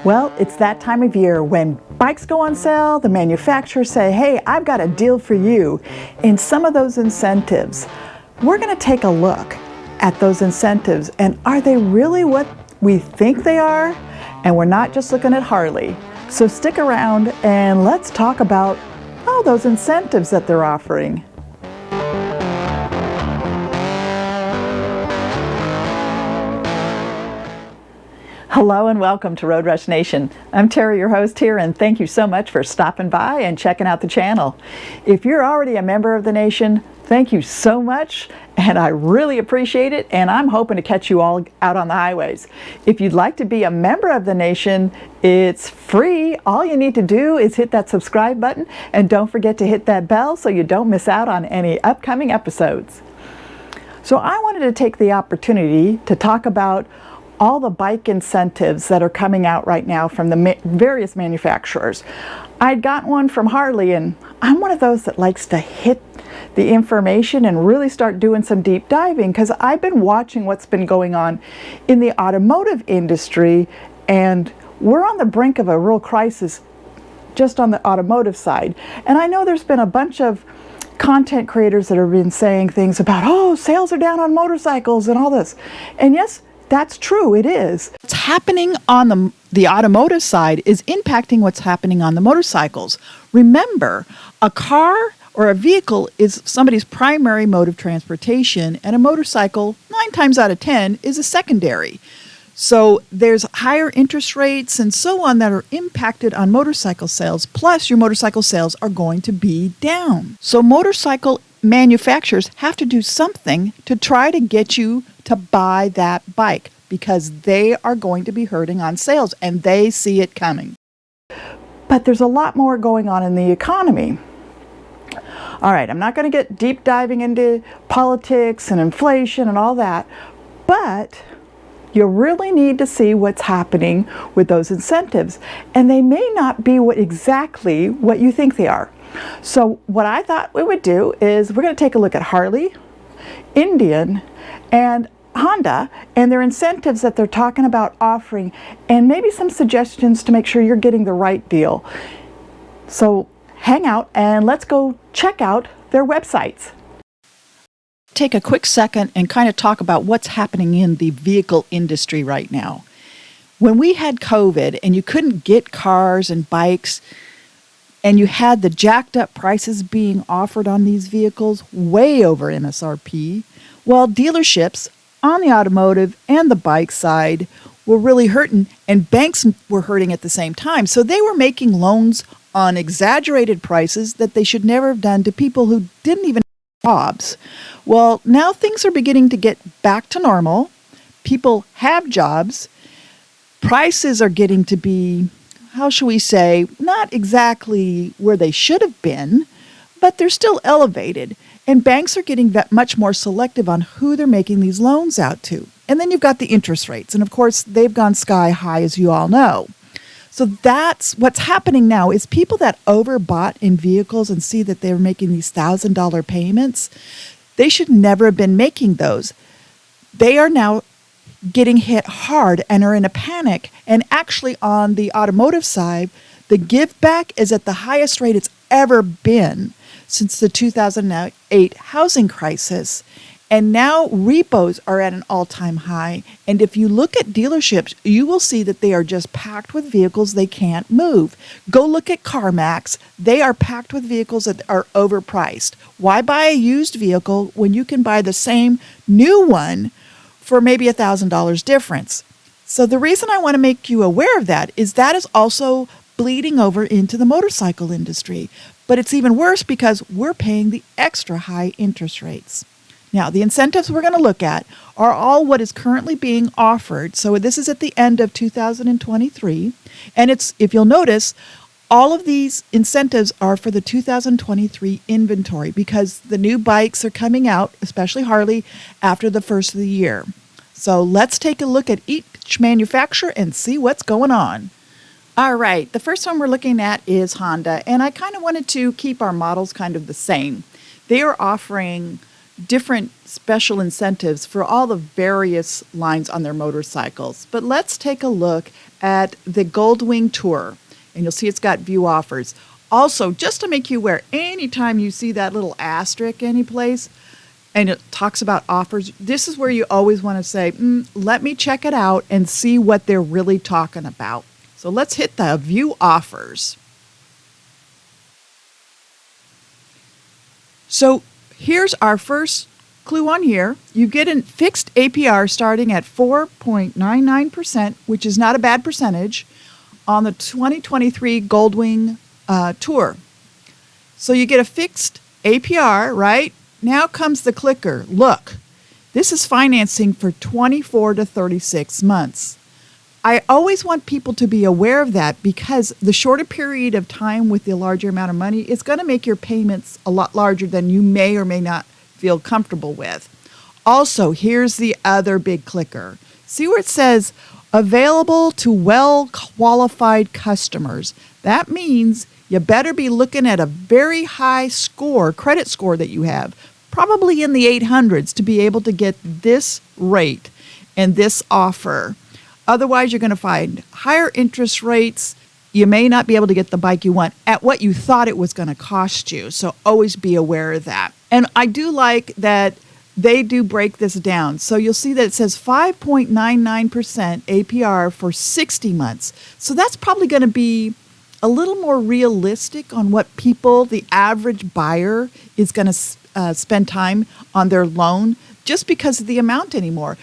Well, it's that time of year when bikes go on sale, the manufacturers say, hey, I've got a deal for you. And some of those incentives, we're going to take a look at those incentives and are they really what we think they are? And we're not just looking at Harley. So stick around and let's talk about those incentives that they're offering. Hello and welcome to Road Rush Nation. I'm Terry, your host here, and thank you so much for stopping by and checking out the channel. If you're already a member of the nation, thank you so much, and I really appreciate it, and I'm hoping to catch you all out on the highways. If you'd like to be a member of the nation, it's free. All you need to do is hit that subscribe button, and don't forget to hit that bell so you don't miss out on any upcoming episodes. So I wanted to take the opportunity to talk about all the bike incentives that are coming out right now from the various manufacturers. I'd gotten one from Harley, and I'm one of those that likes to hit the information and really start doing some deep diving because I've been watching what's been going on in the automotive industry, and we're on the brink of a real crisis just on the automotive side. And I know there's been a bunch of content creators that have been saying things about, sales are down on motorcycles and all this. And yes, that's true, it is. What's happening on the automotive side is impacting what's happening on the motorcycles. Remember, a car or a vehicle is somebody's primary mode of transportation, and a motorcycle, 9 times out of 10, is a secondary. So there's higher interest rates and so on that are impacted on motorcycle sales, plus your motorcycle sales are going to be down. So motorcycle manufacturers have to do something to try to get you to buy that bike because they are going to be hurting on sales and they see it coming. But there's a lot more going on in the economy. All right, I'm not going to get deep diving into politics and inflation and all that, but you really need to see what's happening with those incentives, and they may not be exactly what you think they are. So what I thought we would do is we're going to take a look at Harley, Indian, and Honda and their incentives that they're talking about offering, and maybe some suggestions to make sure you're getting the right deal. So hang out and let's go check out their websites. Take a quick second and kind of talk about what's happening in the vehicle industry right now. When we had COVID and you couldn't get cars and bikes, and you had the jacked up prices being offered on these vehicles way over MSRP, well, dealerships on the automotive and the bike side were really hurting, and banks were hurting at the same time. So they were making loans on exaggerated prices that they should never have done to people who didn't even have jobs. Well, now things are beginning to get back to normal. People have jobs. Prices are getting to be, how shall we say, not exactly where they should have been, but they're still elevated. And banks are getting that much more selective on who they're making these loans out to. And then you've got the interest rates. And of course, they've gone sky high, as you all know. So that's what's happening now is people that overbought in vehicles and see that they're making these $1,000 payments, they should never have been making those. They are now getting hit hard and are in a panic. And actually on the automotive side, the give back is at the highest rate it's ever been since the 2008 housing crisis. And now repos are at an all-time high. And if you look at dealerships, you will see that they are just packed with vehicles they can't move. Go look at CarMax. They are packed with vehicles that are overpriced. Why buy a used vehicle when you can buy the same new one for maybe $1,000 difference? So the reason I want to make you aware of that is also bleeding over into the motorcycle industry. But it's even worse because we're paying the extra high interest rates. Now, the incentives we're going to look at are all what is currently being offered. So this is at the end of 2023. And if you'll notice, all of these incentives are for the 2023 inventory because the new bikes are coming out, especially Harley, after the first of the year. So let's take a look at each manufacturer and see what's going on. All right, the first one we're looking at is Honda, and I kind of wanted to keep our models kind of the same. They are offering different special incentives for all the various lines on their motorcycles. But let's take a look at the Goldwing Tour, and you'll see it's got view offers. Also, just to make you aware, anytime you see that little asterisk anyplace and it talks about offers, this is where you always want to say, let me check it out and see what they're really talking about. So let's hit the view offers. So here's our first clue on here. You get a fixed APR starting at 4.99%, which is not a bad percentage, on the 2023 Goldwing Tour. So you get a fixed APR, right? Now comes the clicker. Look, this is financing for 24 to 36 months. I always want people to be aware of that because the shorter period of time with the larger amount of money is going to make your payments a lot larger than you may or may not feel comfortable with. Also, here's the other big clicker. See where it says available to well-qualified customers. That means you better be looking at a very high score, credit score that you have, probably in the 800s to be able to get this rate and this offer. Otherwise, you're going to find higher interest rates. You may not be able to get the bike you want at what you thought it was going to cost you. So always be aware of that. And I do like that they do break this down. So you'll see that it says 5.99% APR for 60 months. So that's probably going to be a little more realistic on what people, the average buyer, is going to spend time on their loan just because of the amount anymore.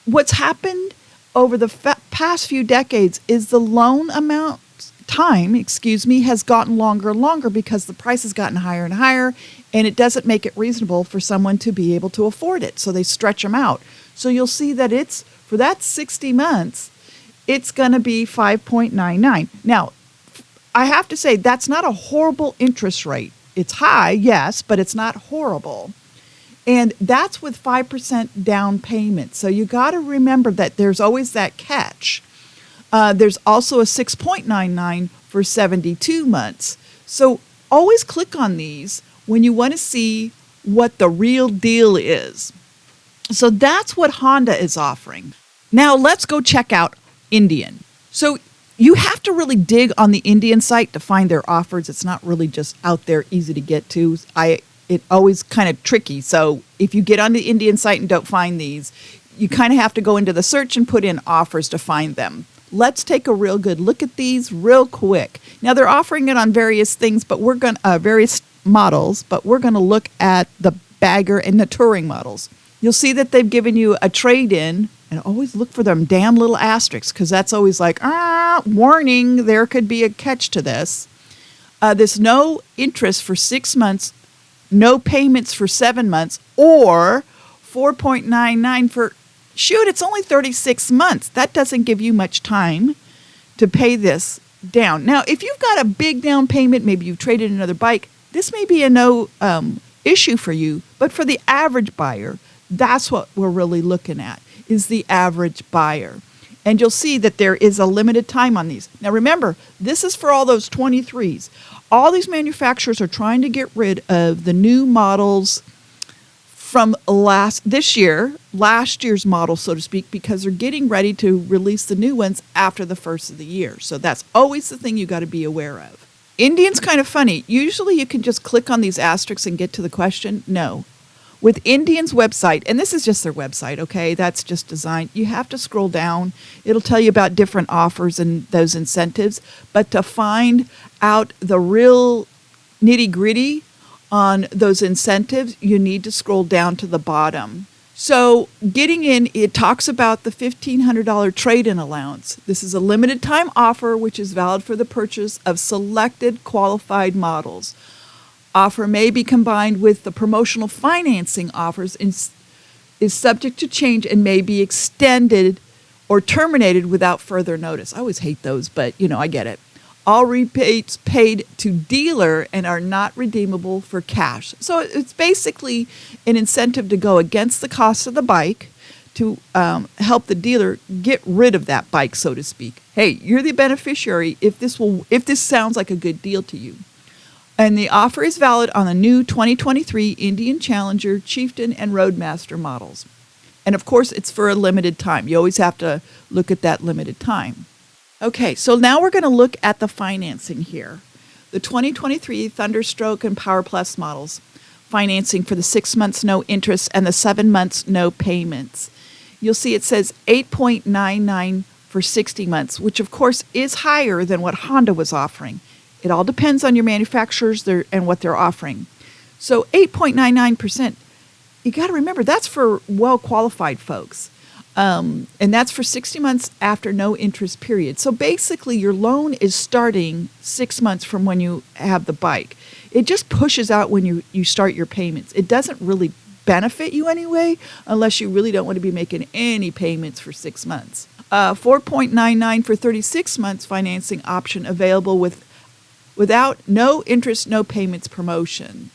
What's happened over the past few decades is the loan amount has gotten longer and longer because the price has gotten higher and higher, and it doesn't make it reasonable for someone to be able to afford it. So they stretch them out. So you'll see that it's for that 60 months, it's going to be 5.99. Now, I have to say that's not a horrible interest rate. It's high, yes, but it's not horrible. And that's with 5% down payment. So you got to remember that there's always that catch. There's also a 6.99 for 72 months. So always click on these when you want to see what the real deal is. So that's what Honda is offering. Now let's go check out Indian. So you have to really dig on the Indian site to find their offers. It's not really just out there easy to get to. It's always kind of tricky. So if you get on the Indian site and don't find these, you kind of have to go into the search and put in offers to find them. Let's take a real good look at these real quick. Now they're offering it on various things, but we're going various models, but we're going to look at the bagger and the touring models. You'll see that they've given you a trade-in, and always look for them damn little asterisks because that's always like, warning, there could be a catch to this. There's no interest for 6 months, no payments for 7 months, or 4.99 for, it's only 36 months. That doesn't give you much time to pay this down. Now, if you've got a big down payment, maybe you've traded another bike, this may be a no issue for you, but for the average buyer, that's what we're really looking at, is the average buyer. And you'll see that there is a limited time on these. Now remember, this is for all those 23s. All these manufacturers are trying to get rid of the new models from last year's model, so to speak, because they're getting ready to release the new ones after the first of the year. So that's always the thing you got to be aware of. Indian's kind of funny. Usually you can just click on these asterisks and get to the question. No. With Indian's website, and this is just their website, okay? That's just designed. You have to scroll down. It'll tell you about different offers and those incentives. But to find out the real nitty-gritty on those incentives, you need to scroll down to the bottom. So getting in, it talks about the $1,500 trade-in allowance. This is a limited time offer which is valid for the purchase of selected qualified models. Offer may be combined with the promotional financing offers and is subject to change and may be extended or terminated without further notice. I always hate those, but I get it. All rebates paid to dealer and are not redeemable for cash. So it's basically an incentive to go against the cost of the bike to help the dealer get rid of that bike, so to speak. Hey, you're the beneficiary if this sounds like a good deal to you. And the offer is valid on the new 2023 Indian Challenger, Chieftain, and Roadmaster models. And of course, it's for a limited time. You always have to look at that limited time. Okay, so now we're going to look at the financing here. The 2023 Thunderstroke and Power Plus models, financing for the 6 months no interest and the 7 months no payments. You'll see it says 8.99 for 60 months, which of course is higher than what Honda was offering. It all depends on your manufacturers and what they're offering. So 8.99%, you got to remember that's for well-qualified folks. And that's for 60 months after no interest period. So basically your loan is starting 6 months from when you have the bike. It just pushes out when you start your payments. It doesn't really benefit you anyway, unless you really don't want to be making any payments for 6 months. 4.99 for 36 months financing option available without no interest, no payments promotion.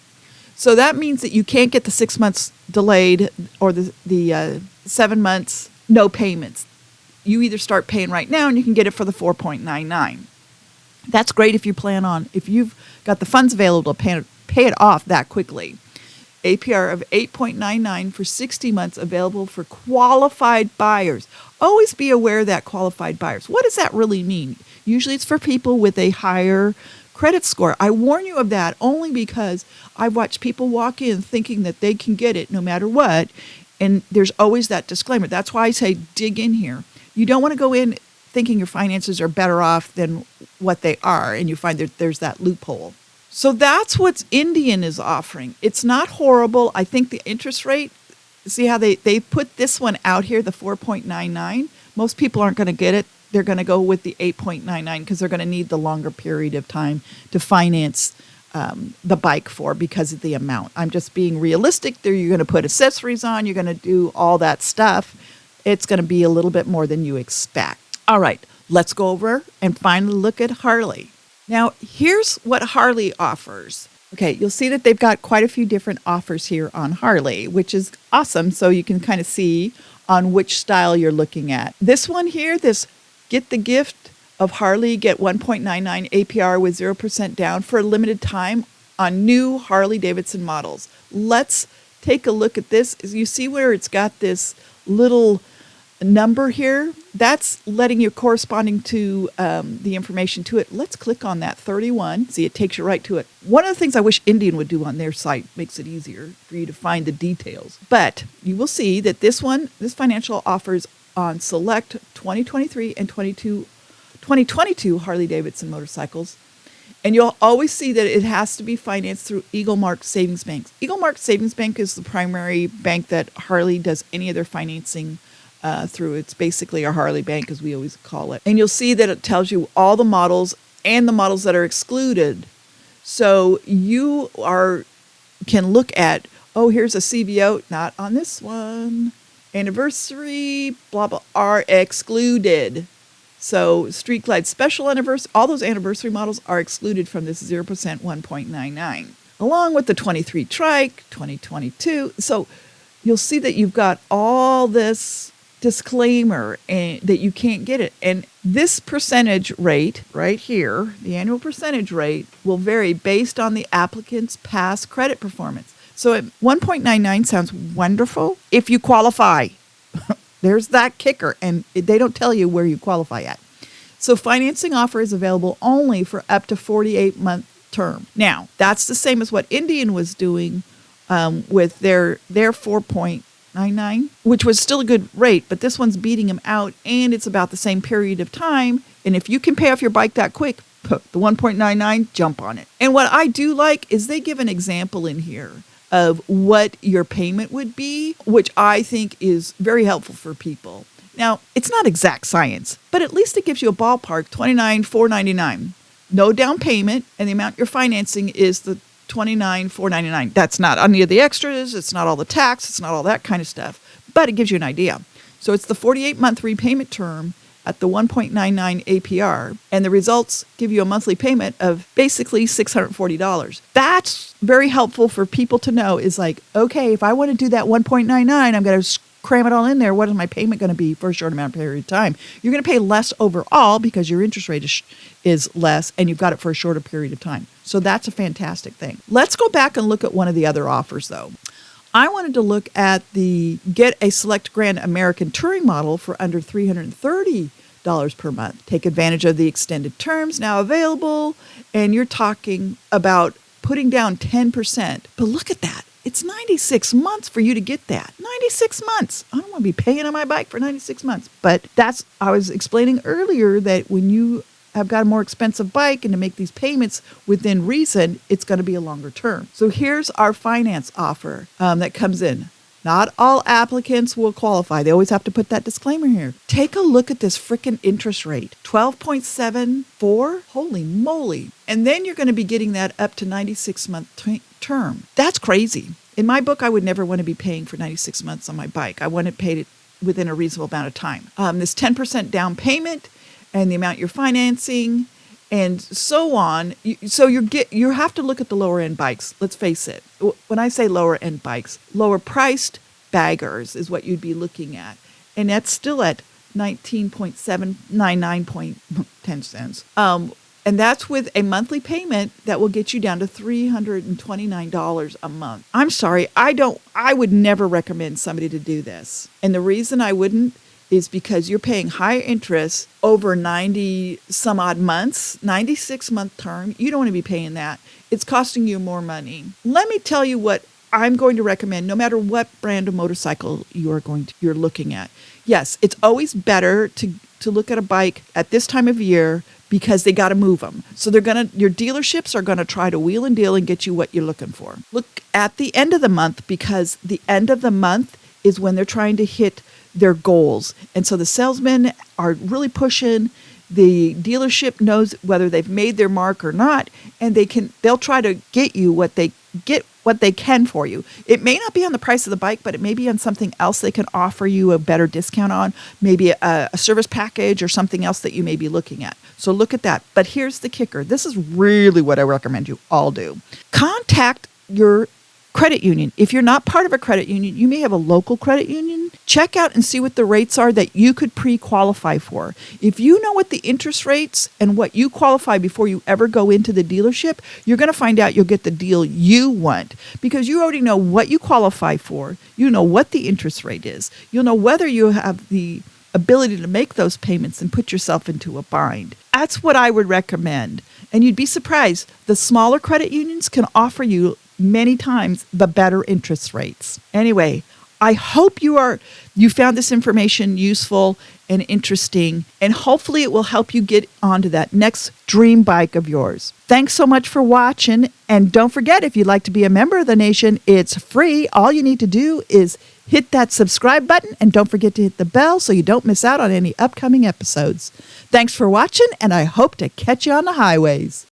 So that means that you can't get the 6 months delayed or the 7 months no payments. You either start paying right now and you can get it for the 4.99. That's great if you've got the funds available to pay it off that quickly. APR of 8.99 for 60 months available for qualified buyers. Always be aware of that qualified buyers. What does that really mean? Usually it's for people with a higher credit score. I warn you of that only because I've watched people walk in thinking that they can get it no matter what, and there's always that disclaimer. That's why I say dig in here. You don't want to go in thinking your finances are better off than what they are, and you find that there's that loophole. So that's what Indian is offering. It's not horrible. I think the interest rate, see how they put this one out here, the 4.99. Most people aren't going to get it. They're going to go with the 8.99 because they're going to need the longer period of time to finance the bike for because of the amount. I'm just being realistic. There, you're going to put accessories on. You're going to do all that stuff. It's going to be a little bit more than you expect. All right, let's go over and finally look at Harley. Now, here's what Harley offers. Okay, you'll see that they've got quite a few different offers here on Harley, which is awesome. So you can kind of see on which style you're looking at. This one here, this Get the Gift of Harley, get 1.99 APR with 0% down for a limited time on new Harley-Davidson models. Let's take a look at this. You see where it's got this little number here? That's letting you corresponding to the information to it. Let's click on that 31. See, it takes you right to it. One of the things I wish Indian would do on their site makes it easier for you to find the details. But you will see that this financial offers on select 2023 and 2022 Harley-Davidson motorcycles. And you'll always see that it has to be financed through Eagle Mark Savings Bank. Eagle Mark Savings Bank is the primary bank that Harley does any of their financing through. It's basically a Harley bank, as we always call it. And you'll see that it tells you all the models and the models that are excluded. So you can look at, oh, here's a CVO, not on this one. Anniversary, blah, blah, are excluded. So Street Glide Special Anniversary, all those anniversary models are excluded from this 0% 1.99, along with the 23 Trike, 2022. So you'll see that you've got all this disclaimer and that you can't get it. And this percentage rate right here, the annual percentage rate, will vary based on the applicant's past credit performance. So at 1.99 sounds wonderful if you qualify. There's that kicker, and they don't tell you where you qualify at. So financing offer is available only for up to 48-month term. Now, that's the same as what Indian was doing with their 4.99, which was still a good rate, but this one's beating them out, and it's about the same period of time. And if you can pay off your bike that quick, the 1.99, jump on it. And what I do like is they give an example in here of what your payment would be, which I think is very helpful for people. Now, it's not exact science, but at least it gives you a ballpark, $29,499. No down payment, and the amount you're financing is the $29,499. That's not any of the extras, it's not all the tax, it's not all that kind of stuff, but it gives you an idea. So it's the 48-month repayment term at the 1.99 APR, and the results give you a monthly payment of basically $640. That's very helpful for people to know, is like, okay, if I want to do that 1.99, I'm going to cram it all in there, what is my payment going to be for a short amount of period of time? You're going to pay less overall because your interest rate is less and you've got it for a shorter period of time. So that's a fantastic thing. Let's go back and look at one of the other offers though. I wanted to look at the get a Select Grand American Touring model for under $330 per month. Take advantage of the extended terms now available, and you're talking about putting down 10%. But look at that. It's 96 months for you to get that. 96 months. I don't want to be paying on my bike for 96 months. But I was explaining earlier that when you have got a more expensive bike and to make these payments within reason, it's going to be a longer term. So here's our finance offer that comes in. Not all applicants will qualify. They always have to put that disclaimer here. Take a look at this frickin' interest rate. 12.74? Holy moly. And then you're going to be getting that up to 96-month term. That's crazy. In my book, I would never want to be paying for 96 months on my bike. I want to pay it within a reasonable amount of time. This 10% down payment and the amount you're financing and so on. You have to look at the lower end bikes. Let's face it. When I say lower end bikes, lower priced baggers is what you'd be looking at. And that's still at 19.799.10 cents. And that's with a monthly payment that will get you down to $329 a month. I'm sorry, I would never recommend somebody to do this. And the reason I wouldn't is because you're paying higher interest over 90 some odd months, 96-month term. You don't want to be paying that. It's costing you more money. Let me tell you what I'm going to recommend, no matter what brand of motorcycle you're looking at. Yes, it's always better to look at a bike at this time of year because they got to move them. So your dealerships are going to try to wheel and deal and get you what you're looking for. Look at the end of the month, because the end of the month is when they're trying to hit their goals. And so the salesmen are really pushing. The dealership knows whether they've made their mark or not, and they'll try to get you what they can for you. It may not be on the price of the bike, but it may be on something else they can offer you a better discount on, maybe a service package or something else that you may be looking at. So look at that. But here's the kicker. This is really what I recommend you all do. Contact your credit union. If you're not part of a credit union, you may have a local credit union. Check out and see what the rates are that you could pre-qualify for. If you know what the interest rates and what you qualify before you ever go into the dealership, you're going to find out you'll get the deal you want because you already know what you qualify for. You know what the interest rate is. You'll know whether you have the ability to make those payments and put yourself into a bind. That's what I would recommend. And you'd be surprised. The smaller credit unions can offer you many times the better interest rates. Anyway, I hope you found this information useful and interesting, and hopefully it will help you get onto that next dream bike of yours. Thanks so much for watching, and don't forget, if you'd like to be a member of the nation, it's free. All you need to do is hit that subscribe button, and don't forget to hit the bell so you don't miss out on any upcoming episodes. Thanks for watching, and I hope to catch you on the highways.